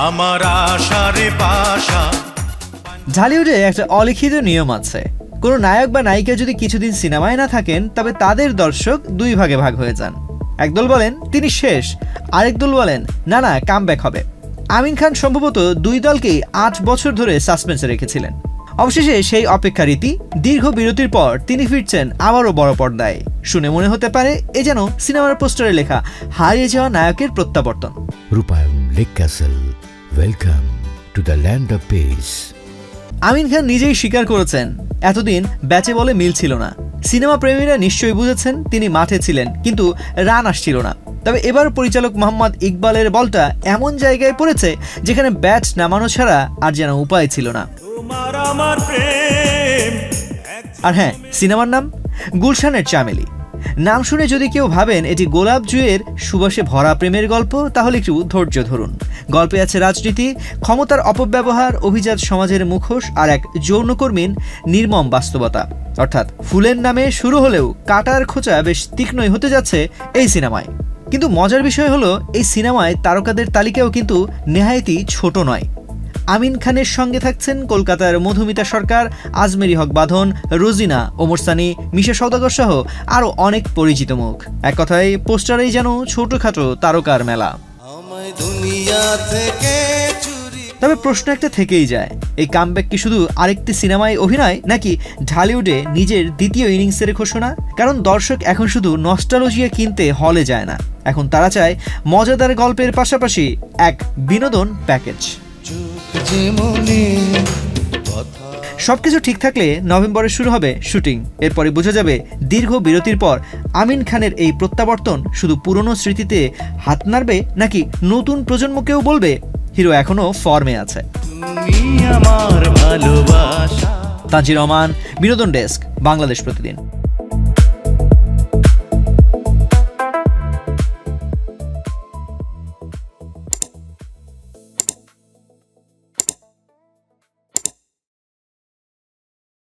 আমার আশারে পাশা। ঢালিউডে একটা অলিখিত নিয়ম আছে, কোনো নায়ক বা নায়িকা যদি কিছুদিন সিনেমায় না থাকেন তবে তাদের দর্শক দুই ভাগে ভাগ হয়ে যান। একদল বলেন তিনি শেষ, আরেক দল বলেন না না কামব্যাক হবে। আমিন খান সম্ভবত দুই দলকেই ৮ বছর ধরে সাসপেন্সে রেখেছিলেন। অবশেষে সেই অপেক্ষা রীতি, দীর্ঘ বিরতির পর তিনি ফিরছেন আবারও বড় পর্দায়। শুনে মনে হতে পারে এ যেন সিনেমার পোস্টারে লেখা হারিয়ে যাওয়া নায়কের প্রত্যাবর্তন। Rupayan lake castle, welcome to the land of peace. Amin Khan নিজেই স্বীকার করেছেন এতদিন ব্যাচে বলে মিল ছিল না। সিনেমা প্রেমীরা নিশ্চয়ই বুঝেছেন তিনি মাঠে ছিলেন কিন্তু রান আসছিল না। তবে এবার পরিচালক মোহাম্মদ ইকবালের বলটা এমন জায়গায় পড়েছে যেখানে ব্যাট নামানো ছাড়া আর যেন উপায় ছিল না। আর হ্যাঁ, সিনেমার নাম গুলশানের চামেলি। নাম শুনে যদি কেউ ভাবেন এটি গোলাপ জুঁইয়ের সুবাসে ভরা প্রেমের গল্প, তাহলে একটু ধৈর্য ধরুন। গল্পে আছে রাজনীতি, ক্ষমতার অপব্যবহার, অভিজাত সমাজের মুখোশ আর এক যৌনকর্মীর নির্মম বাস্তবতা। অর্থাৎ ফুলের নামে শুরু হলেও কাটার খোঁচা বেশ তীক্ষ্ণই হতে যাচ্ছে এই সিনেমায়। কিন্তু মজার বিষয় হলো এই সিনেমায় তারকাদের তালিকাও কিন্তু নেহায়েতই ছোট নয়। আমিন খানের সঙ্গে থাকছেন কলকাতার মধুমিতা সরকার, আজমেরি হক বাঁধন, রোজিনা, ওমর সানি, মিশা সওদাগর সহ আরও অনেক পরিচিত মুখ। এক কথায় পোস্টারেই যেন ছোটখাটো তারকার মেলা। তবে প্রশ্ন একটা থেকেই যায়, এই কামব্যাক কি শুধু আরেকটি সিনেমায় অভিনয়, নাকি ঢালিউডে নিজের দ্বিতীয় ইনিংসের ঘোষণা? কারণ দর্শক এখন শুধু নস্টালজিয়া কিনতে হলে যায় না, এখন তারা চায় মজাদার গল্পের পাশাপাশি এক বিনোদন প্যাকেজ। সবকিছু ঠিক থাকলে নভেম্বরে শুরু হবে শুটিং। এরপরে বোঝা যাবে দীর্ঘ বিরতির পর আমিন খানের এই প্রত্যাবর্তন শুধু পুরনো স্মৃতিতে হাত নাড়বে, নাকি নতুন প্রজন্মকেও বলবে হিরো এখনো ফর্মে আছে। তানজির রহমান, বিনোদন ডেস্ক, বাংলাদেশ প্রতিদিন।